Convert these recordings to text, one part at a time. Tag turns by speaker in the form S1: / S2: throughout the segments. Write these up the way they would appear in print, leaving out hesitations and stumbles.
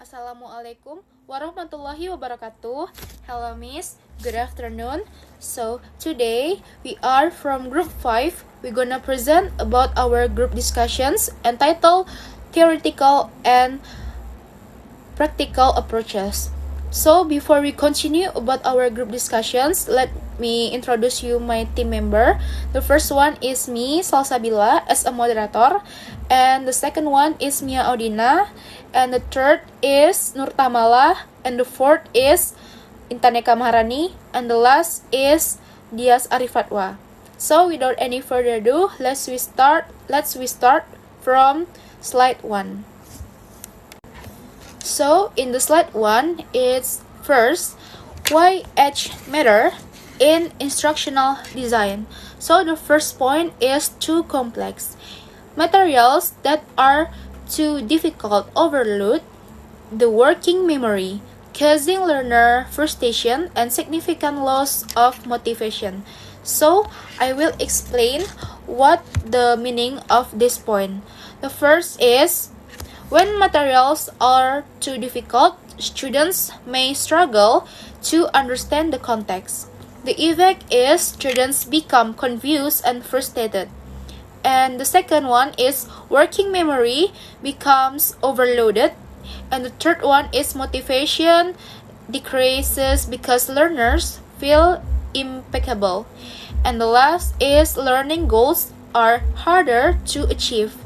S1: Assalamualaikum warahmatullahi wabarakatuh. Hello Miss, good afternoon. So today we are from group 5. We're gonna present about our group discussions entitled Theoretical and Practical Approaches. So before we continue about our group discussions, let me introduce you my team member. The first one is me, Salsabila, as a moderator, and the second one is Mia Audina, and the third is Nur Tamala, and the fourth is Intaneka Maharani, and the last is Dias Arifatwa. So without any further ado, let's we start from slide 1. So in the slide 1, it's first, why age matter in instructional design. So the first point is too complex. Materials that are too difficult overload the working memory, causing learner frustration and significant loss of motivation. So I will explain what the meaning of this point. The first is, when materials are too difficult, students may struggle to understand the context. The effect is students become confused and frustrated. And the second one is working memory becomes overloaded. And the third one is motivation decreases because learners feel impeccable. And the last is learning goals are harder to achieve.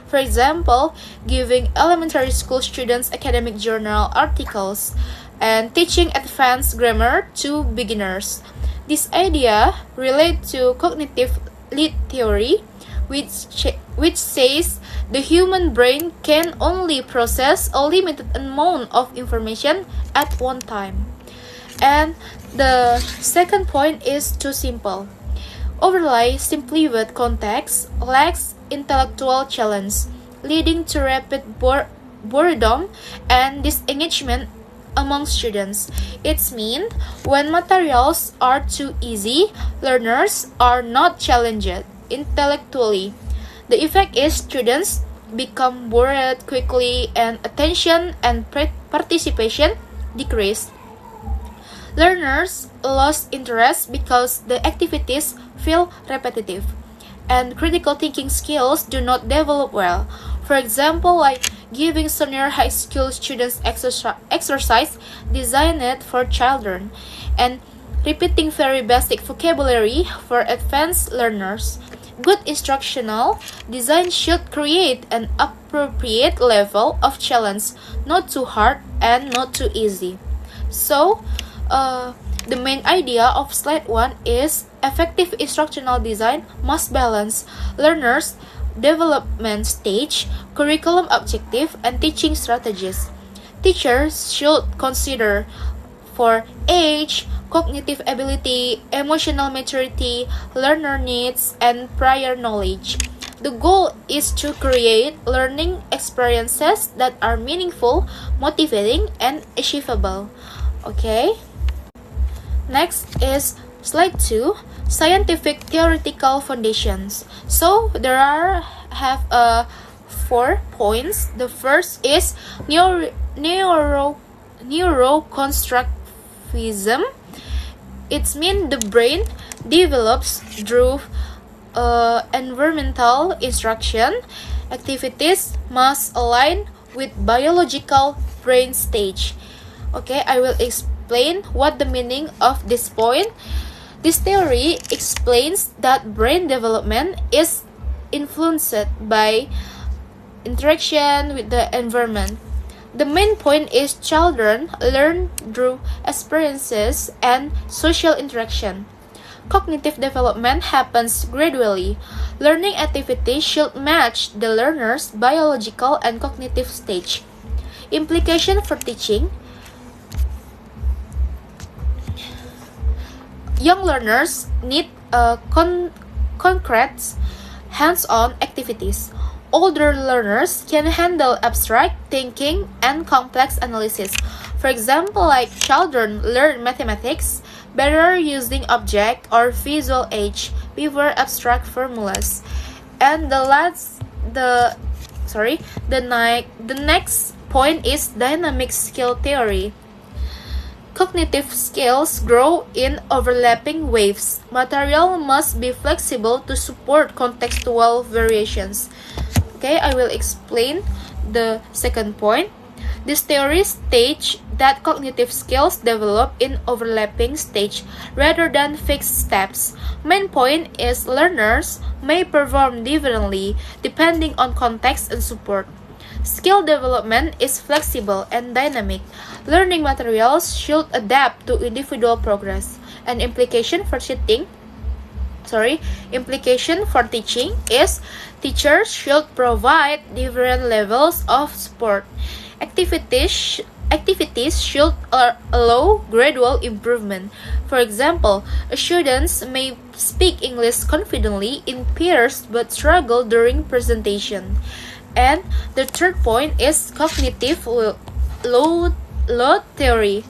S1: For example, giving elementary school students academic journal articles and teaching advanced grammar to beginners. This idea relates to cognitive lead theory, which says the human brain can only process a limited amount of information at one time. And the second point is too simple. Overlay simply with context lacks intellectual challenge, leading to rapid boredom and disengagement among students. It means when materials are too easy, learners are not challenged intellectually. The effect is students become bored quickly and attention and participation decrease. Learners lose interest because the activities feel repetitive, and critical thinking skills do not develop well. For example, like giving senior high school students exercise designed for children, and repeating very basic vocabulary for advanced learners. Good instructional design should create an appropriate level of challenge, not too hard and not too easy. So, the main idea of slide 1 is effective instructional design must balance learners' development stage, curriculum objective, and teaching strategies. Teachers should consider for age, cognitive ability, emotional maturity, learner needs, and prior knowledge. The goal is to create learning experiences that are meaningful, motivating, and achievable. Okay? Next is slide 2, scientific theoretical foundations. So there have 4 points. The first is neuroconstructivism. It means the brain develops through environmental instruction. Activities must align with biological brain stage. Okay, I will explain what the meaning of this point. This theory explains that brain development is influenced by interaction with the environment. The main point is children learn through experiences and social interaction. Cognitive development happens gradually. Learning activities should match the learner's biological and cognitive stage. Implication for teaching: young learners need concrete, hands-on activities. Older learners can handle abstract thinking and complex analysis. For example, like children learn mathematics better using object or visual aids before abstract formulas. And the next point is dynamic skill theory. Cognitive skills grow in overlapping waves. Material must be flexible to support contextual variations. Okay, I will explain the second point. This theory states that cognitive skills develop in overlapping stage rather than fixed steps. Main point is learners may perform differently depending on context and support. Skill development is flexible and dynamic. Learning materials should adapt to individual progress. An implication for teaching is teachers should provide different levels of support. Activities should allow gradual improvement. For example, students may speak English confidently in peers but struggle during presentation. And the third point is cognitive load theory.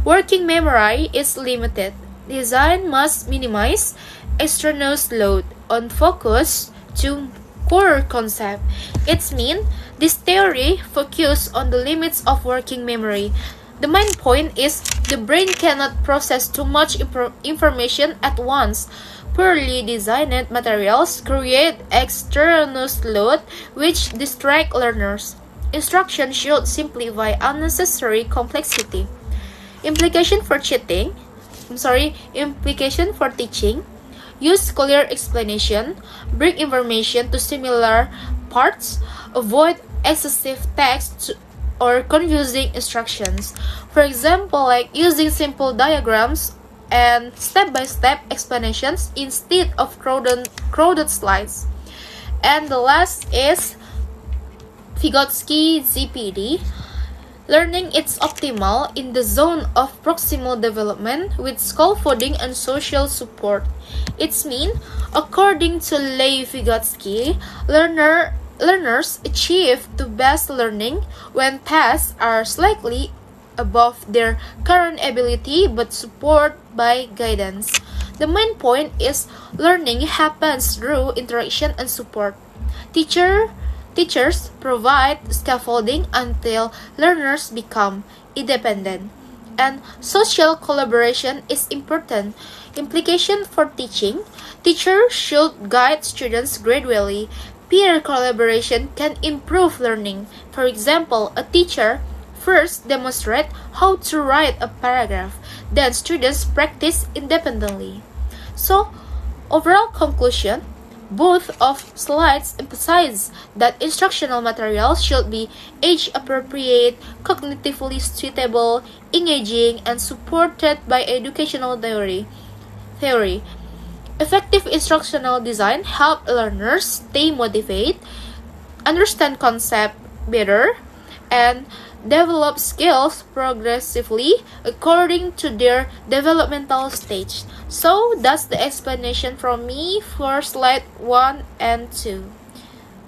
S1: Working memory is limited. Design must minimize extraneous load on focus to core concept. It means this theory focuses on the limits of working memory. The main point is the brain cannot process too much information at once. Poorly designed materials create extraneous load which distract learners. Instruction should simplify unnecessary complexity. Implication for cheating, Implication for teaching. Use clear explanation, break information to similar parts, avoid excessive text or confusing instructions. For example, like using simple diagrams and step-by-step explanations instead of crowded slides. And the last is Vygotsky ZPD. Learning is optimal in the zone of proximal development with scaffolding and social support. It means, according to Leigh Vygotsky, learners achieve the best learning when tasks are slightly above their current ability but supported by guidance. The main point is learning happens through interaction and support. Teachers provide scaffolding until learners become independent. And social collaboration is important. Implication for teaching. Teachers should guide students gradually. Peer collaboration can improve learning. For example, a teacher first demonstrates how to write a paragraph, then students practice independently. So, overall conclusion, both of slides emphasize that instructional materials should be age-appropriate, cognitively suitable, engaging, and supported by educational theory. Effective instructional design help learners stay motivated, understand concept better, and develop skills progressively according to their developmental stage. So that's the explanation from me for slide 1 and 2.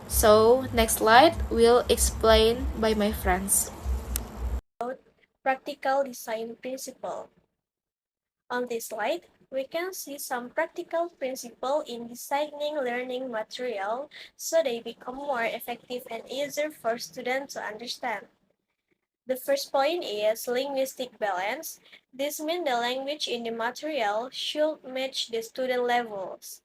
S1: So next slide will explain by my friends.
S2: Practical design principle. On this slide, we can see some practical principles in designing learning material so they become more effective and easier for students to understand. The first point is linguistic balance. This means the language in the material should match the student levels.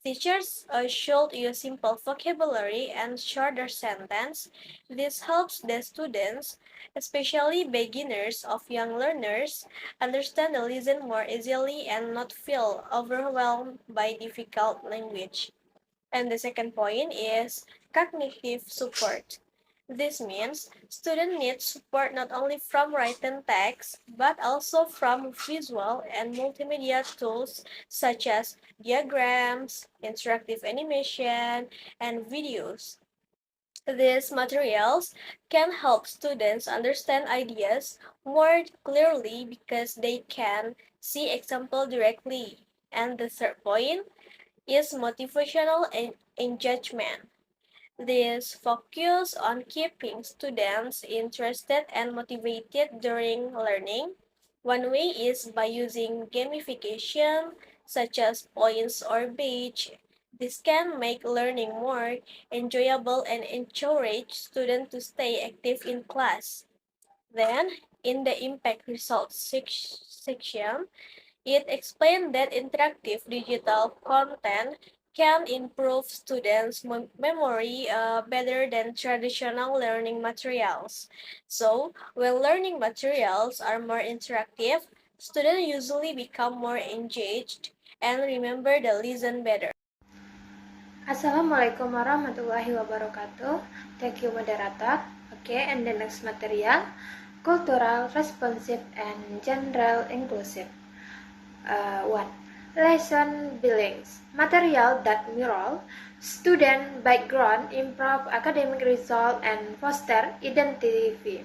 S2: Teachers should use simple vocabulary and shorter sentences. This helps the students, especially beginners of young learners, understand the lesson more easily and not feel overwhelmed by difficult language. And the second point is cognitive support. This means students need support not only from written text, but also from visual and multimedia tools such as diagrams, interactive animation, and videos. These materials can help students understand ideas more clearly because they can see example directly. And the third point is motivational engagement. This focus on keeping students interested and motivated during learning. One way is by using gamification, such as points or badge. This can make learning more enjoyable and encourage students to stay active in class. Then, in the impact results section, it explained that interactive digital content can improve students' memory better than traditional learning materials. So, when learning materials are more interactive, students usually become more engaged and remember the lesson better.
S3: Assalamualaikum warahmatullahi wabarakatuh. Thank you, moderator. Okay, and the next material, cultural, responsive, and general inclusive. 1. Lesson buildings. Material that mirror student background, improve academic result, and foster identity.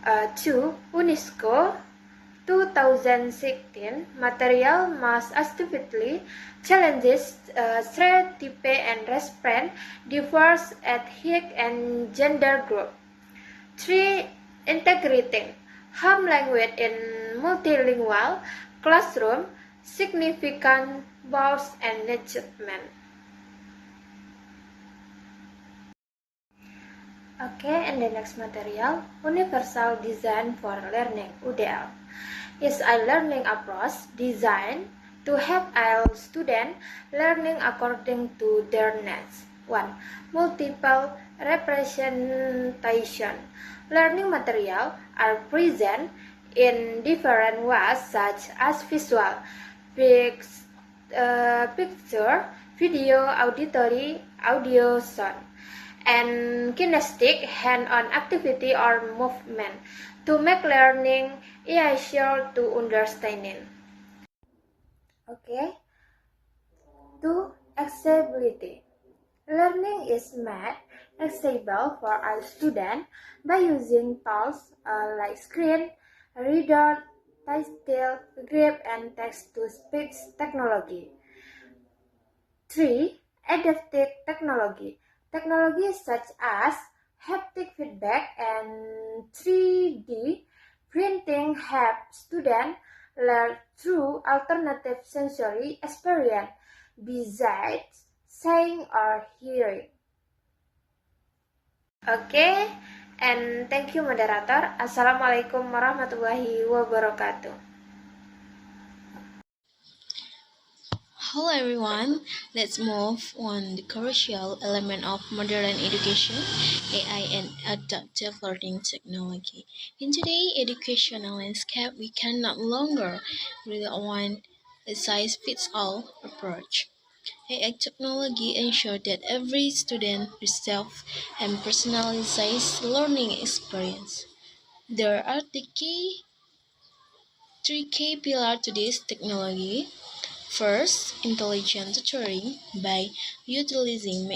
S3: 2. UNESCO 2016 material must actively challenges stereotype and respect diverse ethnic and gender group. 3. Integrating home language in multilingual classroom, significant bounds and achievement. Okay, and the next material, Universal Design for Learning, UDL, is a learning approach designed to help all students learning according to their needs. 1. Multiple representation. Learning material are present in different ways such as visual, picture, video, auditory, audio, sound, and kinesthetic hand-on activity or movement to make learning easier to understanding. Okay, 2. Accessibility. Learning is made accessible for all students by using tools like screen, reader, tactile grip, and text-to-speech technology. 3. Adaptive technology. Technologies such as haptic feedback and 3D printing help students learn through alternative sensory experience besides seeing or hearing. Okay, and thank you moderator. Assalamualaikum warahmatullahi wabarakatuh.
S4: Hello everyone, let's move on the crucial element of modern education, AI and adaptive learning technology. In today's educational landscape, we can no longer rely on a size-fits-all approach. AI technology ensures that every student receives a personalized learning experience. There are three key pillars to this technology. First, intelligent tutoring. By utilizing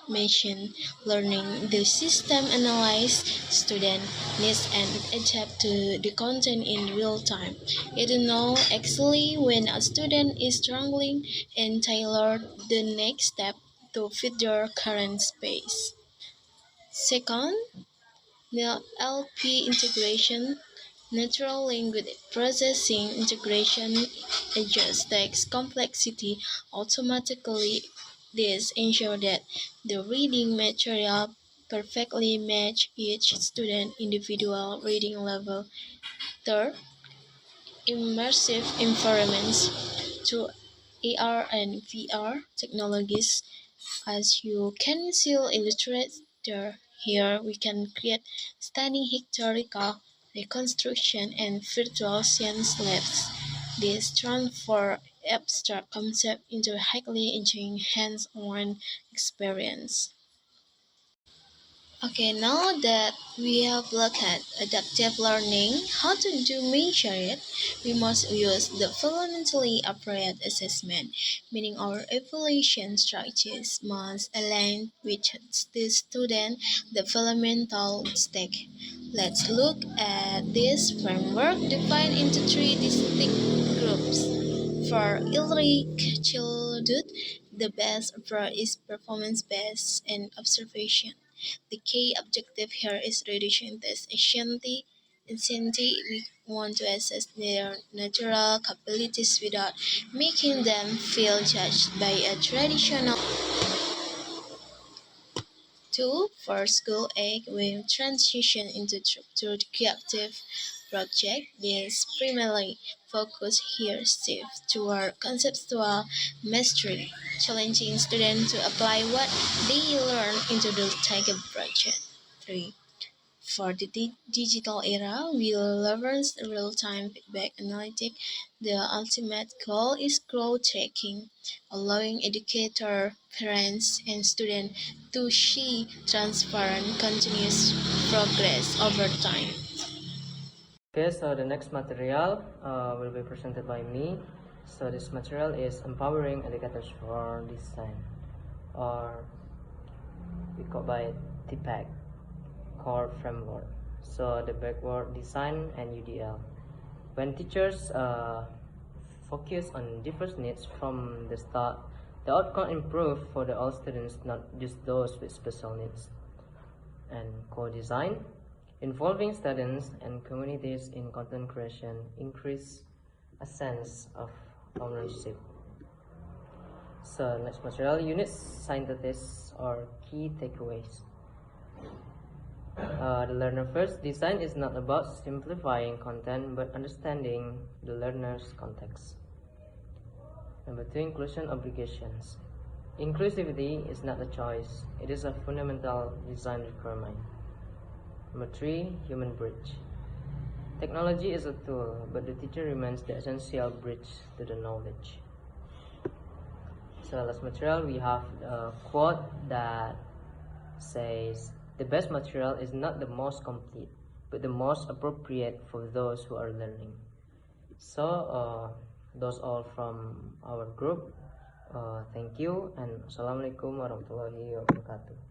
S4: machine learning, the system analyzes student needs and adapt to the content in real time. It knows exactly when a student is struggling and tailor the next step to fit their current space. Second, the LP integration, natural language processing integration, adjusts text complexity automatically. This ensures that the reading material perfectly match each student's individual reading level. Third, immersive environments through AR and VR technologies. As you can see illustrated here, we can create stunning historical reconstruction and virtual science labs. This transforms abstract concepts into a highly engaging hands-on experience. Okay, now that we have looked at adaptive learning, how to do measure it, we must use the fundamentally appropriate assessment, meaning our evaluation structures must align with the student developmental stake. Let's look at this framework divided into three distinct groups. For early childhood, the best approach is performance-based and observation. The key objective here is reducing test Essentially, we want to assess their natural capabilities without making them feel judged by a traditional. 2. For school age, we transition into structured creative project. This primarily focus here shifts toward conceptual mastery, challenging students to apply what they learn into the target project. 3. For the digital era, we leverage real-time feedback analytics. The ultimate goal is growth tracking, allowing educators, parents, and students to see transparent, continuous progress over time.
S5: Okay, so the next material will be presented by me. So this material is Empowering Educators for Design, or we call by TPAC core framework. So the backward design and UDL. When teachers focus on diverse needs from the start, the outcome improve for the all students, not just those with special needs. And co-design, involving students and communities in content creation, increase a sense of ownership. So next material, unit synthesis or key takeaways. The learner first design is not about simplifying content but understanding the learner's context. Number 2, inclusion obligations. Inclusivity is not a choice, it is a fundamental design requirement. Number 3, human bridge. Technology is a tool, but the teacher remains the essential bridge to the knowledge. So last material, we have a quote that says, "The best material is not the most complete, but the most appropriate for those who are learning." So those all from our group. Thank you, and Assalamualaikum warahmatullahi wabarakatuh.